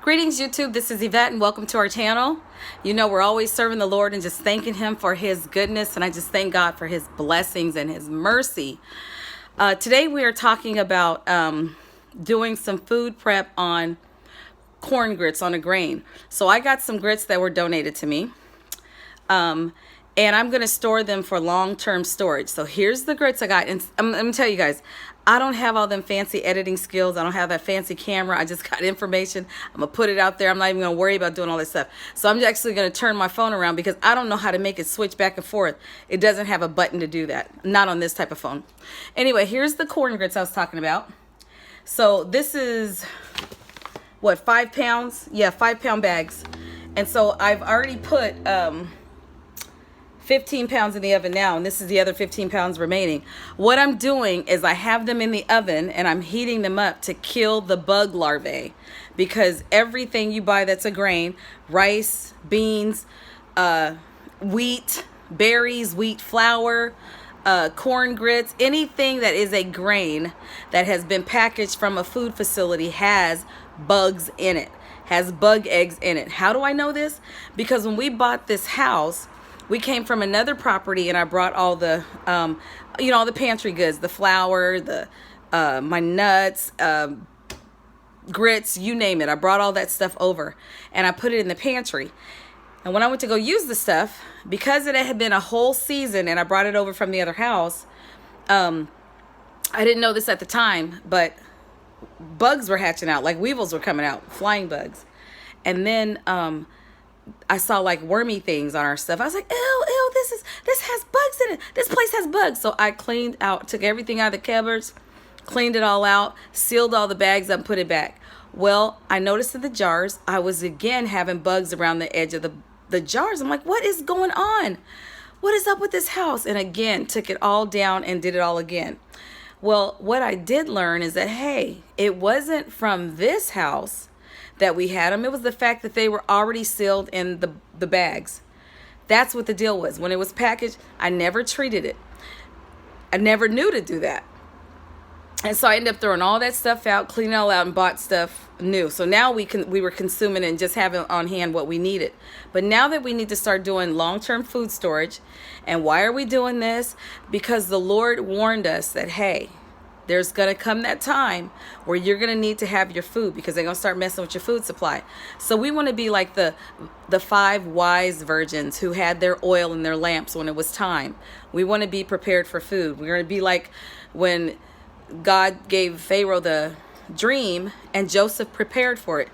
Greetings, YouTube. This is Yvette, and welcome to our channel. You know, we're always serving the Lord and just thanking Him for His goodness, and I just thank God for His blessings and His mercy. Today we are talking about doing some food prep on corn grits on a grain. So I got some grits that were donated to me, and I'm going to store them for long-term storage. So here's the grits I got, and I'm going to tell you guys, I don't have all them fancy editing skills. I don't have that fancy camera. I just got information. I'm going to put it out there. I'm not even going to worry about doing all this stuff. So I'm actually going to turn my phone around because I don't know how to make it switch back and forth. It doesn't have a button to do that. Not on this type of phone. Anyway, here's the corn grits I was talking about. So this is, what, 5 pounds? Yeah, 5-pound bags. And so I've already put 15 pounds in the oven now, and this is the other 15 pounds remaining. What I'm doing is I have them in the oven and I'm heating them up to kill the bug larvae, because everything you buy that's a grain, rice, beans, wheat, berries, wheat flour, corn grits, anything that is a grain that has been packaged from a food facility has bugs in it, has bug eggs in it. How do I know this? Because when we bought this house, we came from another property, and I brought all the, all the pantry goods, the flour, the my nuts, grits, you name it. I brought all that stuff over, and I put it in the pantry. And when I went to go use the stuff, because it had been a whole season, and I brought it over from the other house, I didn't know this at the time, but bugs were hatching out, like weevils were coming out, flying bugs. And then I saw like wormy things on our stuff. I was like, ew, this has bugs in it. This place has bugs. So I cleaned out, took everything out of the cupboards, cleaned it all out, sealed all the bags up, and put it back. Well, I noticed in the jars, I was again having bugs around the edge of the jars. I'm like, what is going on? What is up with this house? And again, took it all down and did it all again. Well, what I did learn is that, hey, it wasn't from this house that we had them. It was the fact that they were already sealed in the bags. That's what the deal was. When it was packaged, I never treated it. I never knew to do that. And so I ended up throwing all that stuff out, cleaning it all out, and bought stuff new. So now we were consuming and just having on hand what we needed. But now that we need to start doing long-term food storage, and why are we doing this? Because the Lord warned us that, hey, there's going to come that time where you're going to need to have your food, because they're going to start messing with your food supply. So we want to be like the 5 wise virgins who had their oil in their lamps when it was time. We want to be prepared for food. We're going to be like when God gave Pharaoh the dream and Joseph prepared for it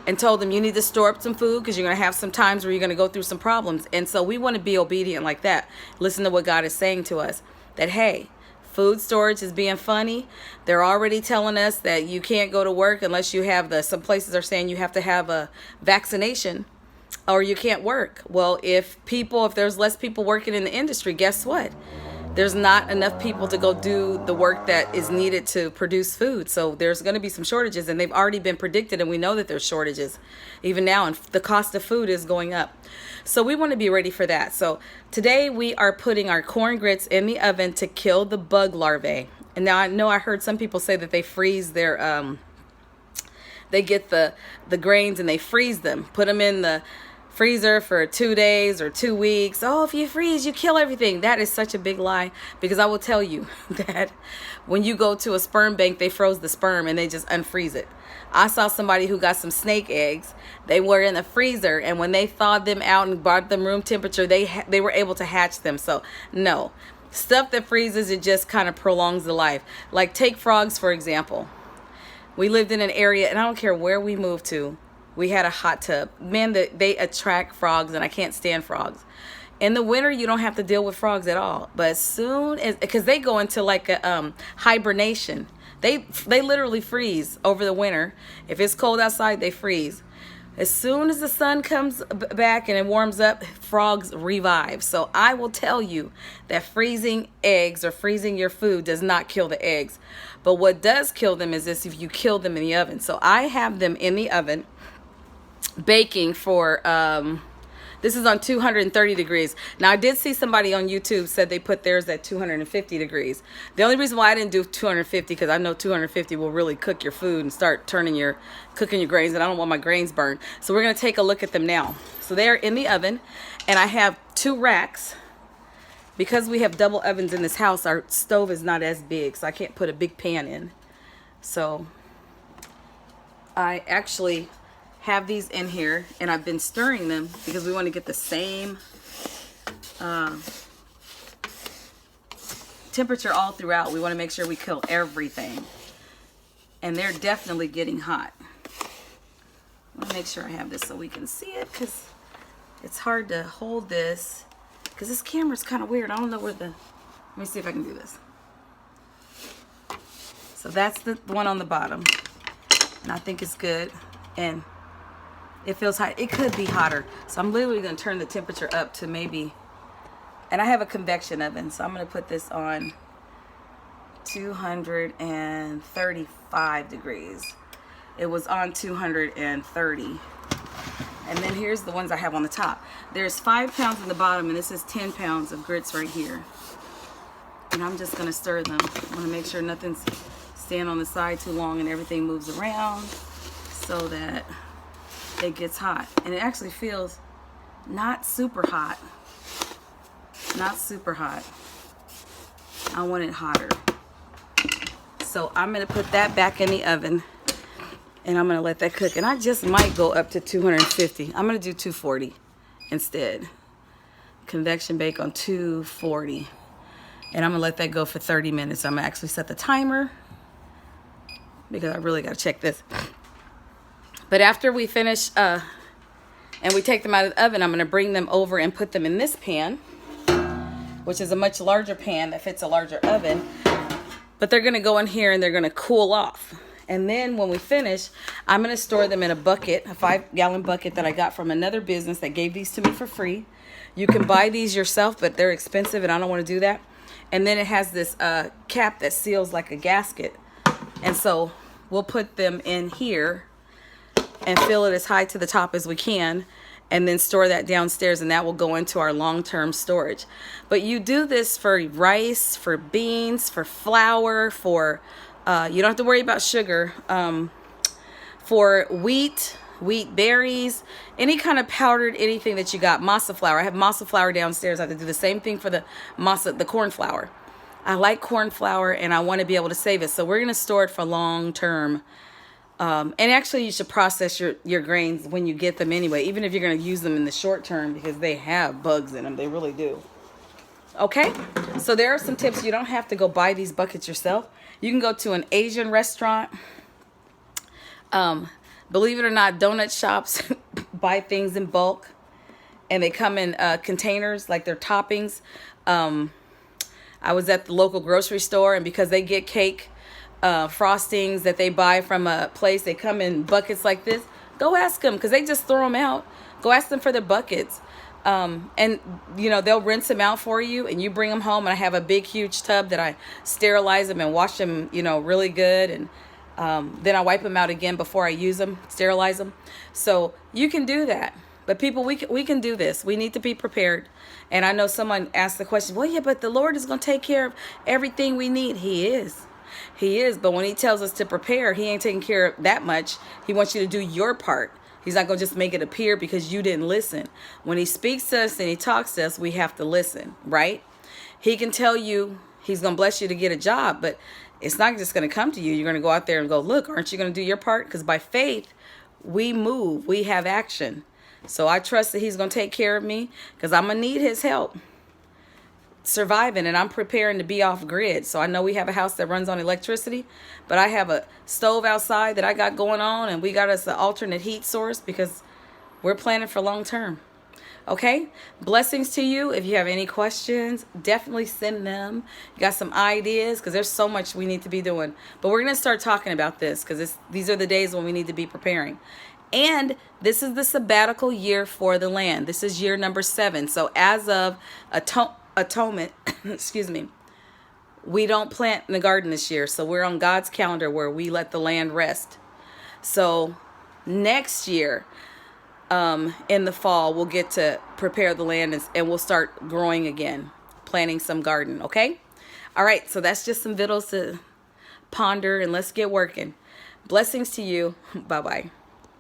and told them, you need to store up some food because you're going to have some times where you're going to go through some problems. And so we want to be obedient like that. Listen to what God is saying to us, that, hey, food storage is being funny. They're already telling us that you can't go to work unless you have some places are saying you have to have a vaccination or you can't work. Well, if there's less people working in the industry, guess what? There's not enough people to go do the work that is needed to produce food. So there's going to be some shortages, and they've already been predicted, and we know that there's shortages even now, and the cost of food is going up. So we want to be ready for that. So today we are putting our corn grits in the oven to kill the bug larvae. And now I know I heard some people say that they freeze their, they get the grains and they freeze them, put them in the freezer for 2 days or 2 weeks. Oh, if you freeze, you kill everything. That is such a big lie, because I will tell you that when you go to a sperm bank, they froze the sperm and they just unfreeze it. I saw somebody who got some snake eggs. They were in the freezer, and when they thawed them out and brought them room temperature, they were able to hatch them. So no, stuff that freezes, it just kind of prolongs the life. Like take frogs, for example. We lived in an area, and I don't care where we moved to, we had a hot tub. Man, they attract frogs, and I can't stand frogs. In the winter, you don't have to deal with frogs at all. But as soon as, because they go into like a hibernation. They literally freeze over the winter. If it's cold outside, they freeze. As soon as the sun comes back and it warms up, frogs revive. So I will tell you that freezing eggs or freezing your food does not kill the eggs. But what does kill them is this: if you kill them in the oven. So I have them in the oven baking for This is on 230 degrees. Now, I did see somebody on YouTube said they put theirs at 250 degrees. The only reason why I didn't do 250, because I know 250 will really cook your food and start cooking your grains, and I don't want my grains burned. So we're going to take a look at them now. So they're in the oven, and I have 2 racks. Because we have double ovens in this house, our stove is not as big, so I can't put a big pan in. So I actually have these in here, and I've been stirring them because we want to get the same temperature all throughout. We want to make sure we kill everything. And they're definitely getting hot. I want to make sure I have this so we can see it, because it's hard to hold this. Because this camera's kind of weird. I don't know where let me see if I can do this. So that's the one on the bottom. And I think it's good. And it feels hot. It could be hotter. So I'm literally going to turn the temperature up to maybe, and I have a convection oven. So I'm going to put this on 235 degrees. It was on 230. And then here's the ones I have on the top. There's 5 pounds in the bottom, and this is 10 pounds of grits right here. And I'm just gonna stir them. I wanna make sure nothing's staying on the side too long and everything moves around so that it gets hot. And it actually feels not super hot. Not super hot. I want it hotter. So I'm gonna put that back in the oven. And I'm going to let that cook. And I just might go up to 250. I'm going to do 240 instead. Convection bake on 240. And I'm going to let that go for 30 minutes. I'm going to actually set the timer, because I really got to check this. But after we finish and we take them out of the oven, I'm going to bring them over and put them in this pan, which is a much larger pan that fits a larger oven. But they're going to go in here and they're going to cool off. And then when we finish, I'm going to store them in a bucket, a 5-gallon bucket that I got from another business that gave these to me for free. You can buy these yourself, but they're expensive and I don't want to do that. And then it has this cap that seals like a gasket. And so we'll put them in here and fill it as high to the top as we can, and then store that downstairs, and that will go into our long-term storage. But you do this for rice, for beans, for flour, for you don't have to worry about sugar. For wheat berries, any kind of powdered anything that you got. Masa flour. I have masa flour downstairs. I have to do the same thing for the corn flour. I like corn flour and I want to be able to save it. So we're going to store it for long term. And actually you should process your grains when you get them anyway, even if you're going to use them in the short term, because they have bugs in them. They really do. Okay, so there are some tips. You don't have to go buy these buckets yourself. You can go to an Asian restaurant. Believe it or not, donut shops buy things in bulk, and they come in containers like they're toppings. I was at the local grocery store, and because they get cake frostings that they buy from a place, they come in buckets like this. Go ask them, because they just throw them out. Go ask them for their buckets. And you know, they'll rinse them out for you, and you bring them home, and I have a big huge tub that I sterilize them and wash them, you know, really good, and then I wipe them out again before I use them, sterilize them. So you can do that. But people, we can do this. We need to be prepared. And I know someone asked the question, well, yeah, but the Lord is going to take care of everything we need. He is. He is. But when he tells us to prepare, he ain't taking care of that much. He wants you to do your part. He's not going to just make it appear because you didn't listen. When he speaks to us and he talks to us, we have to listen, right? He can tell you he's going to bless you to get a job, but it's not just going to come to you. You're going to go out there and go, look, aren't you going to do your part? Because by faith, we move. We have action. So I trust that he's going to take care of me, because I'm going to need his help surviving, and I'm preparing to be off grid. So I know we have a house that runs on electricity, but I have a stove outside that I got going on, and we got us an alternate heat source because we're planning for long term. Okay, blessings to you. If you have any questions, definitely send them. You got some ideas, because there's so much we need to be doing, but we're going to start talking about this, because these are the days when we need to be preparing. And this is the sabbatical year for the land. This is year number 7. So as of atonement, excuse me, we don't plant in the garden this year. So we're on God's calendar where we let the land rest. So next year, in the fall, we'll get to prepare the land, and we'll start growing again, planting some garden. Okay. All right. So that's just some vittles to ponder, and let's get working. Blessings to you. Bye-bye.